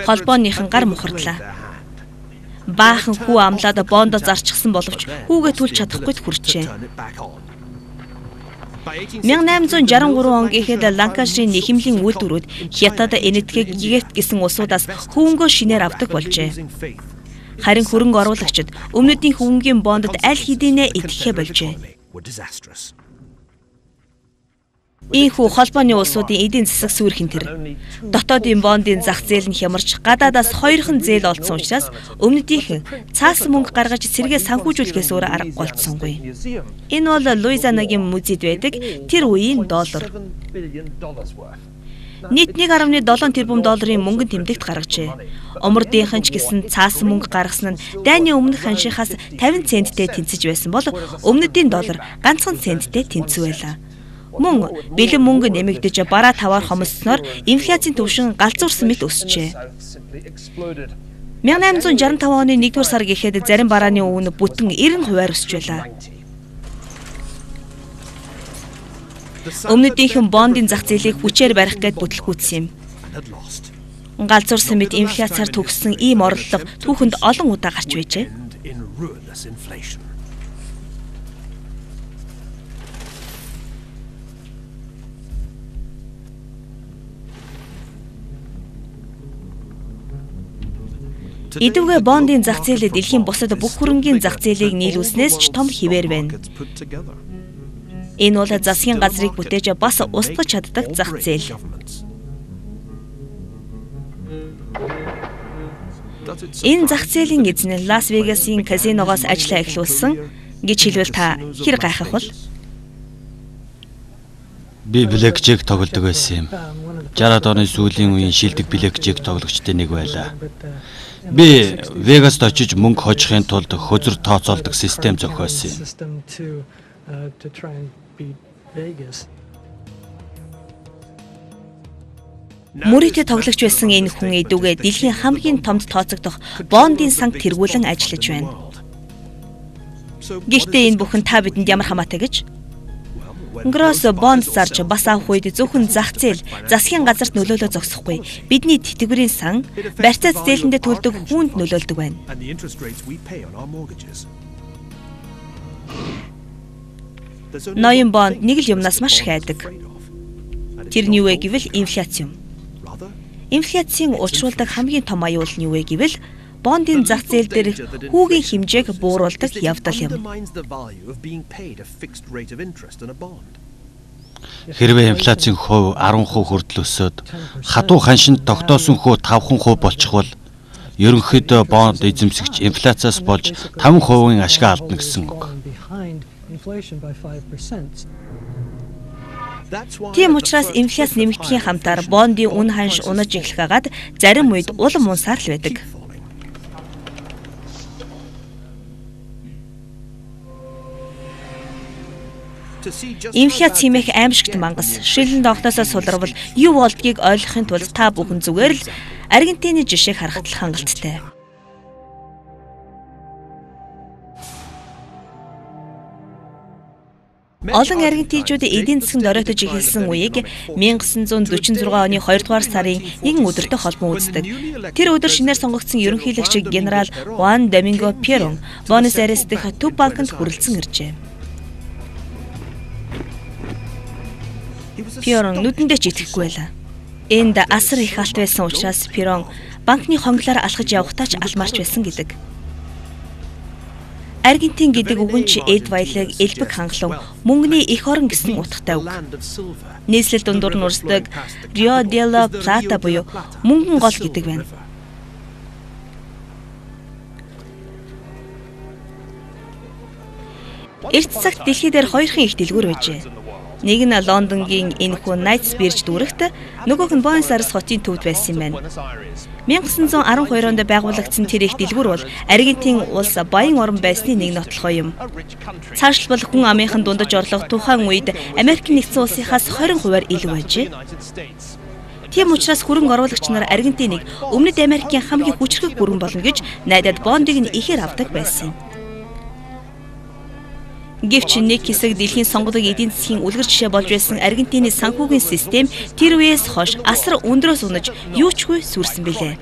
Холбооныхан гар мухардлаа. Баахан хүү амлаад бондо зарчихсан боловч хүүгээ түлж чадахгүйд хүрчээ. 1863 он гэхэд Ланкаширийн нэхэмлийн үйлдвэрүүд Хятад, Энэтхэг, Египт гэсэн улсуудаас хөвөнгөө шинээр авдаг болжээ. Харин хөрөнгө оруулагчид өмнөдийн хөвөнгийн бондод аль хэдийнэ итгэхэ болжээ. Ийхүү холбооны улсуудын эдийн засаг сүрхэн тэр. Дотоодын бондын зах зээл нь хямарч гадаадаас хоёрхан зээл олдсон учраас өмнөдийнхэн цаасан мөнгө гаргаж сэргээ санхүүжүүлэхээс өөр арга голдсонгүй. Энэ бол Луизианагийн музейд байдаг тэр үеийн доллар. Нийт 1.7 тэрбум долларын мөнгөнд тэмдэгт гаргажээ. Умардынхан ч гэсэн цаасан мөнгө гаргасан нь дайны өмнөх ханшихаас 50 центтэй тэнцэж байсан бол өмнөдийн доллар ганцхан центтэй тэнцүү байлаа. Мөн бэлэн мөнгө нэмэгдэж бараа таваар хомссноор инфляцийн түвшин галзуурсан мэт өсчээ. 1865 оны 1-р сар гэхэд зарим барааны үн бүтэн 90% өсч байлаа. Өмнөдийнхэн бондын зах зээлийг хүчээр барих гээд бүтлгүүцсэн юм. had lost. Галзуурсан мэд инфляцаар төгссөн ийм орлого түүхэнд олон удаа гарч байжээ. End in ruinous inflation. Идүүгээ бондын зах зээлээ дэлхийн бусад бүх хөрөнгийн зах зээлийг нийлүүлснээс ч том хിവэр байна. Энэ бол засгийн газрыг бүтээж бас устгаж чаддаг зах зээл. Энэ зах зээлийн эзэн нь Лас Вегасын казиногоос ажиллаа эхлүүлсэн гэж хэлвэл та хэр гайхах вэ? Би блэкжэк тоглодог байсан юм. 60-аад оны сүүлийн үеийн шилдэг блэкжэк тоглогчтой нэг байлаа. Би Вегаст очиж мөнгө хожихын тулд хөзөр тооцоолдог систем зохиосон юм. Мөрөдө тоглогч байсан энэ хүн идүүгээ дэлхийн хамгийн томд тооцогдох бондын санг тэргүүлэн ажиллаж байна. Гэхдээ энэ бүхэн та бидэнд ямар хамаатай гэж? Гросс бонд зарж бас авах үед зөвхөн зах зээл, засгийн газарт нөлөөлөө зогсохгүй. Бидний тэтгэврийн сан, барьцаа зээлэндээ төлдөг хүнд нөлөөлдөг байна. Ноён бонд нэг л юмнаас маш их айдаг. Тэр нь юу вэ гэвэл инфляц юм. Инфляцийн учруулдаг хамгийн том аюул нь юу вэ гэвэл бондын зах зээл дээрх хүүгийн хэмжээг бууруулдаг явдал юм. Хэрвээ инфляцийн хувь 10% хүртэл өсөөд хадуу ханшинд тогтоосон хөө 5% болчих бол ерөнхийдөө бонд эзэмсэгч инфляциас болж 5%-ийн ашиг алдна гэсэн үг. Тийм учраас инфляц нэмэгдэхийн хамтаар бондын үн ханш унаж эхлэх хагаад зарим үед улам унсаар л байдаг. Инфляц хэмээх аимшигт мангас шилэн доогтоосоо суларвал юу болдгийг ойлгохын тулд та бүхэн зүгээр л Аргентины жишээг харахад л хангалттай. Олон аргентинчууд эдийн засганд оройтож эхэлсэн үеийг 1946 оны 2 дугаар сарын нэгэн өдөртөө холбон үздэг. Тэр өдөр шинээр сонгогдсон ерөнхийлөгч генерал Хуан Доминго Перон Буэнос Айрес дэх төв банкнд хүрэлцэн иржээ. Перон нүдэндээ ч итгэхгүй байлаа. Энд асар их алт байсан учраас Перон банкны хонглоор алхаж явахдаа ч алмаарч байсан гэдэг. Аргентин гэдэг үг нь ч эд баялаг элбэг хангалуун мөнгөний эх орон гэсэн утгатай үг. Нийслэл дундуур нь урсдаг Рио де ла Плата буюу мөнгөн гол гэдэг байна. Эрт цагт дэлхий дээр хоёрхан их дэлгүүр байжээ. Нэг нь Лондонгийн энэхүү Найтсбирж дүүрэгт, нөгөөх нь Буэнос Айрес хотын төвд байсан юм байна. 1912 онд байгуулагдсан тэр их дэлгүүр бол Аргентин улс баян орн байсны нэг нотлохоо юм. Цаашлбал хүн амынхан дундаж орлого тухайн үед Америк нэгдсэн улсынхаас 20%-аар илүү байжээ. Тийм учраас хөрөнгө оруулагч нар Аргентиныг Өмнөд Америкийн хамгийн хүчрхэг бүрэн болно гэж найдаад бондыг нь ихээр авдаг байсан юм. Гэвч нэг хэсэг дэлхийн сонгодог эдийн засгийн үлгэр жишээ болж байсан Аргентины санхүүгийн систем тэр үеэс хойш асар өндрөөс унаж юу чгүй сүрсэн билээ.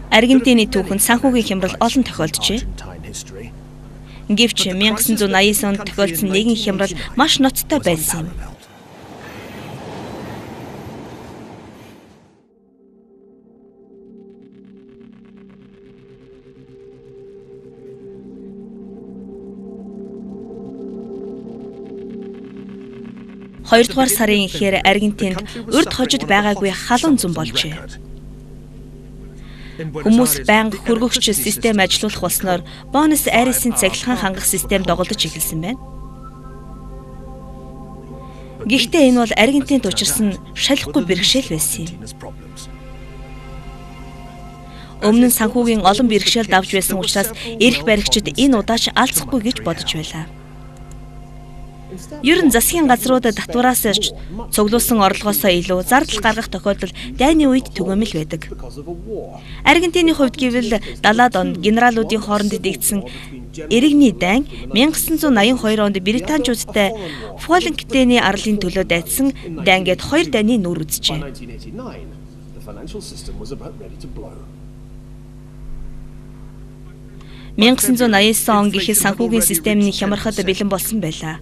Аргентины түүхэнд санхүүгийн хямрал олон тохиолджээ. Гэвч 1989 онд тохиолдсон нэгэн хямрал маш ноцтой байсан юм. Хоёрдугаар сарын ихээр Аргентинд урд хожид байгаагүй халуун зам болжээ. Хүмүүс байнга хөргөгч систем ажилуулах болсноор Буэнос Айресын цахилгаан хангах систем доголдож эхэлсэн байна. Гэхдээ энэ бол Аргентинд учирсан шалихгүй бэрхшээл байсан юм. Өмнө нь санхүүгийн олон бэрхшээл давж байсан учраас эрх баригчид энэ удаач алдахгүй гэж бодож байлаа. Ер нь засгийн газруудад татвараас цуглуулсан орлогоосоо илүү зардал гаргах тохиолдол дайны үед түгээмэл байдаг. Аргентины хувьд гэвэл 70-ад онд генералуудын хооронд дэгдсэн иргэний дайн 1982 онд британчуудтай Фолкндэний арлын төлөө дайцсан дайн гээд хоёр дайны нүр үзжээ. 1989 он гэхэд санхүүгийн систем нь хямрахад бэлэн болсон байлаа.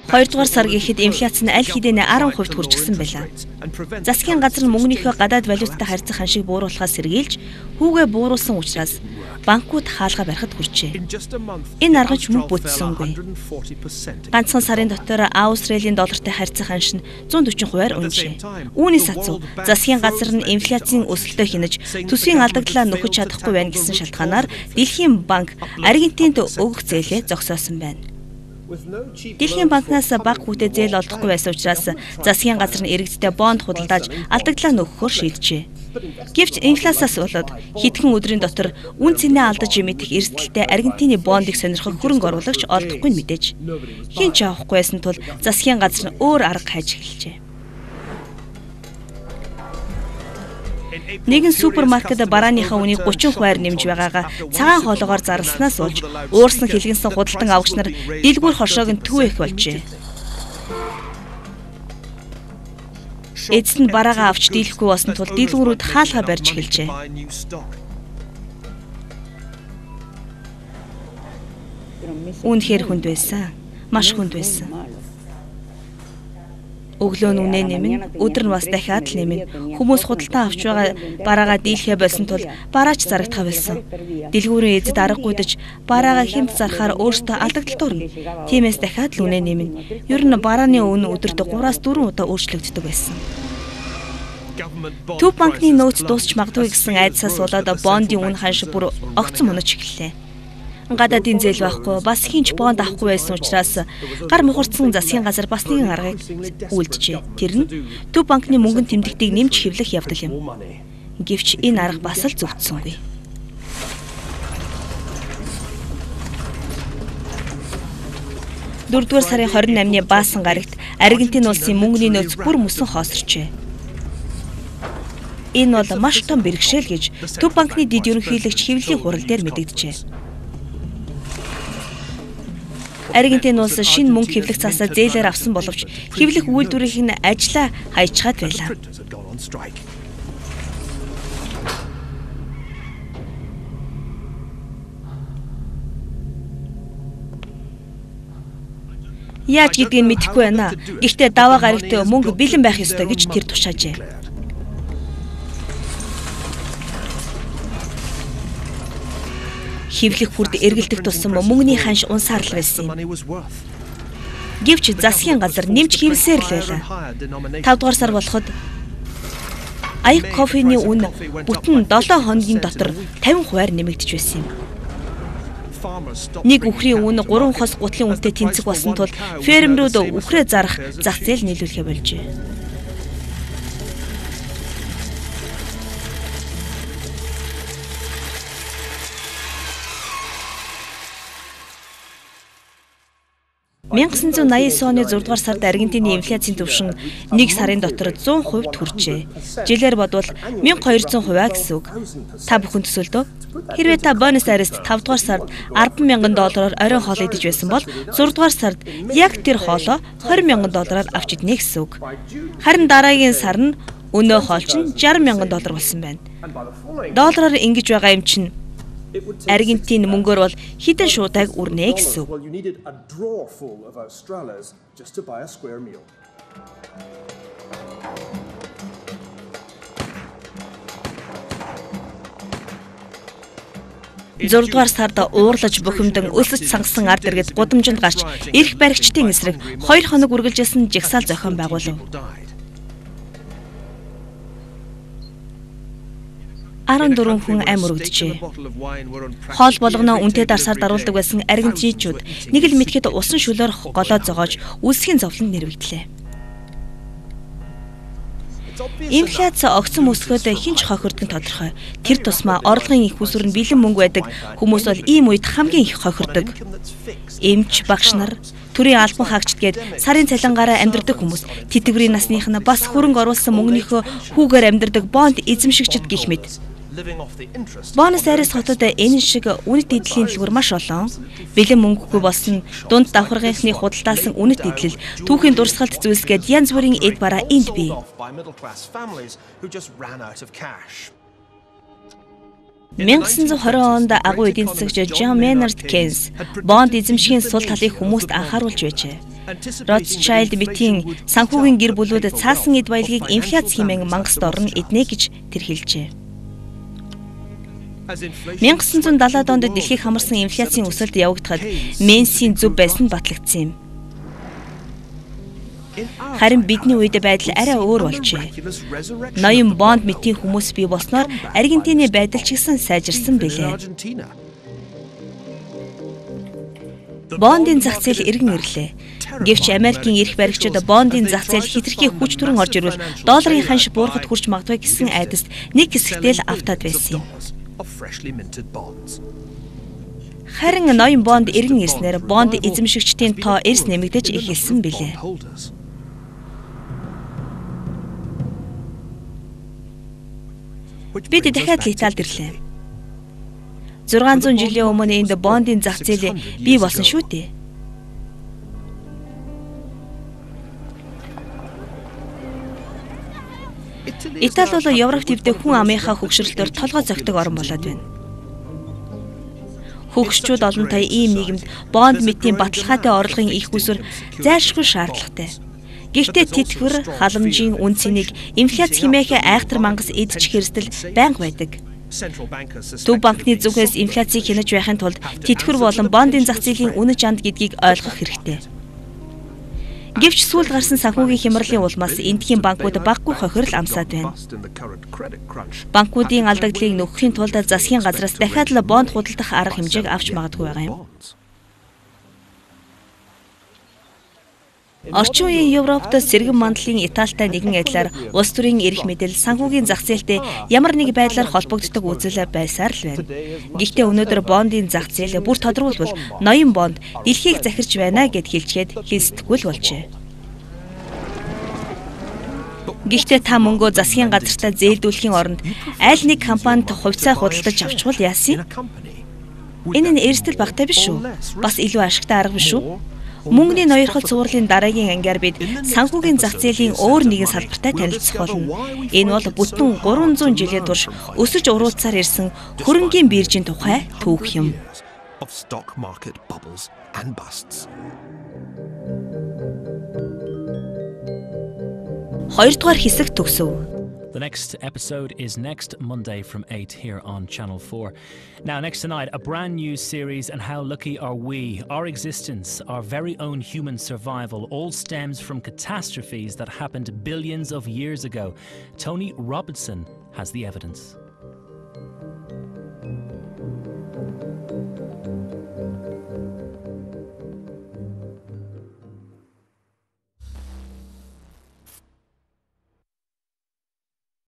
Хоёрдугаар сар гэхэд инфляц нь аль хэдийн 10% хүрчихсэн байлаа. Засгийн газар нь мөнгөнийхөө гадаад валюттай харьцах ханшийг бууруулахаас сэргийлж хүүгээ бууруулсан учраас банкуд хаалга барихад хүрчээ. Энэ арга ч мөнгө бүтсэнгүй. Ганцхан сарын дотор Австралийн доллартай харьцах ханш нь 140%-аар унжээ. Үүнээс асуу засгийн газар нь инфляцийн өсөлтөө хянаж төсвийн алдагдлаа нөхөж чадахгүй байна гэсэн шалтгаанаар Дэлхийн банк Аргентинд өгөх зээлээ зогсоосон байна. Дэлхийн банкнаас бага хүүтэй зээл олдохгүй байсан учраас засгийн газар нь иргэдтэй бонд худалдааж алдагдлаа нөхөхөөр шийджээ. Гэвч инфляцаас болоод хэдхэн өдрийн дотор үн цэнээ алдаж мэдэх эрсдэлтэй Аргентины бондыг сонирхох хөрөнгө оруулагч олдохгүй мэдээж. Хин ч авахгүй байсан тул засгийн газар нь өөр арга хайж эхэлжээ. Нэгэн супермаркет барааныхаа үнийг 30%-аар нэмж байгаагаа цагаан хоолоогоор зарласнаас болж уурсан хэлгэнсэн худалдан авагч нар дэлгүүр хошоог нь түгээх болжээ. Эцэст нь бараагаа авч дийлэхгүй болсон тул дэлгүүрүүд хаалга барьж эхэлжээ. Үнэхээр хүнд байсан. Маш хүнд байсан. Өглөө нь үнэ нэмэн, өдөр нь бас дахиад л нэмэн. Хүмүүс худалдан авч байгаа бараагаа дийлхэ болсон тул бараач зарагдах байсан. Дэлгүүрийн эзэд аргагүйдэж бараагаа хэмт зархаар өөртөө алдагдaltaд орно. Тиймээс дахиад л үнэ нэмэн. Ер нь барааны үн өдөрт 3-4 удаа өөрчлөгддөг байсан. Төв банкны нөөц дуусч магадгүй гэсэн айдсаас болоод бондын үн ханш бүр огцон мөнөж эхэллээ. Гадаадын зээл байхгүй, бас хинч бонд авахгүй байсан учраас гар мухарцсан засгийн газар бас нэгэн аргыг үйлджээ. Тэр нь төв банкны мөнгөн тэмдэгтийг нэмж хэвлэх явдал юм. Гэвч энэ арга бас л зөвцсөнгүй. Дөрөвдүгээр сарын 28-ны баасан гарагт Аргентин улсын мөнгөний нөөц бүр мөсөн хоосорчээ. Энэ бол маш том бэрхшээл гэж төв банкны дэд ерөнхийлөгч хэвлэлийн хурал дээр мэдэгджээ. Аргентин улс шинэ мөнгө хэвлэх цаасаа зээлээр авсан боловч хэвлэх үйлдвэрийнх нь ажлаа хайчгаад байлаа. Яаж гэдгийг мэдэхгүй байна. Гэхдээ даваа гарагт мөнгө бэлэн байх ёстой гэж тэр тушаажээ. Хэвлэх хүрд эргэлдэх тусам мөнгөний ханш унсаарлаг байсан юм. Гэвч засгийн газар нэмж хэвлсээр л байлаа. 5 дугаар сар болоход аяг кофений үн бүтэн 7 хоногийн дотор 50%-аар нэмэгдэж байсан юм. Нэг үхрийн үн 3 хос гутлын үнэтэй тэнцэх болсон тул фермерүүд үхрээ зарах зах зээл нийлүүлэхэ болжээ. $1989 оны 6 дугаар сард Аргентины инфляцийн түвшин 1 сарын дотор 100% хүрчээ. Жилээр бодвол 1200% гэсэн үг. Та бүхэн төсөөлдөө. Хэрвээ та Буэнос Айрест 5 дугаар сард $10,000 оройн хоол идэж байсан бол 6 дугаар сард яг тэр хоолоо $20,000 авч иднэ гэсэн үг. Харин дараагийн сар нь өнөө хоол чинь $60,000 болсон байна. Доллараар ингэж байгаа юм чинь Аргентин мөнгөөр бол хэдэн шуудайг үрнэ гэсэн. Зурдугаар сард уурлаж бухимдан өсөж сангасан ард иргэд гудамжинд гарч эрх баригчдын эсрэг 2 хоног үргэлжилсэн жагсаал зохион байгуулав. 14 хүн амь өргөдөжээ. Хоол болгоноо үнэтэй дарсаар даруулдаг байсан аргентинчууд нэг л мэдхэд усан шүлээр голоо зогоож үлсгийн зовлонд нэрвэгдлээ. Инфляц огцон өсгөөд хинч хохирдог нь тодорхой. Тэр тусмаа орлогын их усүр нь бэлэн мөнгө байдаг хүмүүс бол ийм үед хамгийн их хохирдог. Эмч, багш нар, төрийн албан хаагчд гээд сарын цалингаараа амьдардаг хүмүүс, тэтгэврийн насных нь бас хөрөнгө оруулсан мөнгөнийхөө хүүгээр амьдардаг бонд эзэмшигчд гэх мэт. Бонус Айрес хотод энэ шиг үнэт эдлийн дэлгүүр маш олон. Бэлэн мөнгөгүй болсон дунд давхаргынхны худалдаалсан үнэт эдлэл, түүхийн дурсгалт зүйлсгээд янз бүрийн эд бараа энд бий. 1920 онд агуу эдийн засагч John Maynard Keynes бонд эзэмшихийн сул талыг хүмүүст анхааруулж байжээ. Rothschild битийн санхүүгийн гэр бүлүүд цаасан эд баялагийг инфляц хэмээн мангасд орно эднэ гэж тэр хэлжээ. 1970-ад онд дэлхийг хамарсан инфляцийн өсөлт явагдахад Менсийн зөв байсан нь батлагдсан юм. Харин бидний үед байдал арай өөр болжээ. Ноён бонд мэтийн хүмүүс бий болсноор Аргентины байдал ч гэсэн сайжирсан билээ. Бондын зах зээл иргэн ирлээ. Гэвч Америкийн эрх баригчид бондын зах зээл хэтэрхий хүч түрэн орж ирвэл долларын ханш буурахад хүрч магадгүй гэсэн айдаст нэг хэсэгтэл автаад байсан юм. Харин ноён бонд иргэн ирснээр бонд эзэмшигчдийн тоо эрс нэмэгдэж эхэлсэн билээ. Бид дахиад Италид ирлээ. 600 жилийн өмнө энд бондын зах зээл бий болсон шүү дээ. Итали бол Европ төвдөө хүн амынхаа хөгшрөлтөөр толгой зогтөг орн болоод байна. Хөгшчүүд олонтой ийм нийгэмд бонд мэтийн баталгаатай орлогын их усүр зайлшгүй шаардлагатай. Гэхдээ тэтгэвэр, халамжийн үн цэнийг инфляц хэмээх айхтар мангас эдж хэрсдэл байнга байдаг. Төв банкны зүгээс инфляцийг хянаж байхын тулд тэтгэвэр болон бондын зах зээлийн үнэ чанд гэдгийг ойлгох хэрэгтэй. Гэвч сүүлд гарсан санхүүгийн хямралын улмаас эндхийн банкуд баггүй хохирол амсаад байна. Банкуудын алдагдлыг нөхөхийн тулд засгийн газраас дахиад л бонд худалдах арга хэмжээг авч магадгүй байгаа юм. Орчин үеийн Европт сэргэн мандлын Италитай нэгэн адилаар улс төрийн эрх мэдэл санхүүгийн зах зээлтэй ямар нэг байдлаар холбогддог үзэл байсаар л байна. Гэхдээ өнөөдөр бондын зах зээл бүр тодорхойлбол ноён бонд дэлхийг захирч байна гэд хэлчихэд хэлсдэггүй л болжээ. Гэхдээ та мөнгөө засгийн газартаа зээлдүүлэхийн оронд аль нэг компанид хувьцаа худалдаж авчихвал яасан юм? Энэ нь эрсдэл багтай биш үү? Бас илүү ашигтай арга биш үү? Мөнгөний ноёрхол цувралын дараагийн ангиар бид санхүүгийн зах зээлийн өөр нэгэн салбартай танилцах болно. Энэ бол бүтэн 300 жилийн турш өсөж уруулцаар ирсэн хөрөнгийн биржийн тухай түүх юм. Хоёрдугаар хэсэг төгсөв. The next episode is next Monday from 8 here on Channel 4. Now, next tonight, a brand new series on how lucky are we, our existence, our very own human survival, all stems from catastrophes that happened billions of years ago. Tony Robertson has the evidence.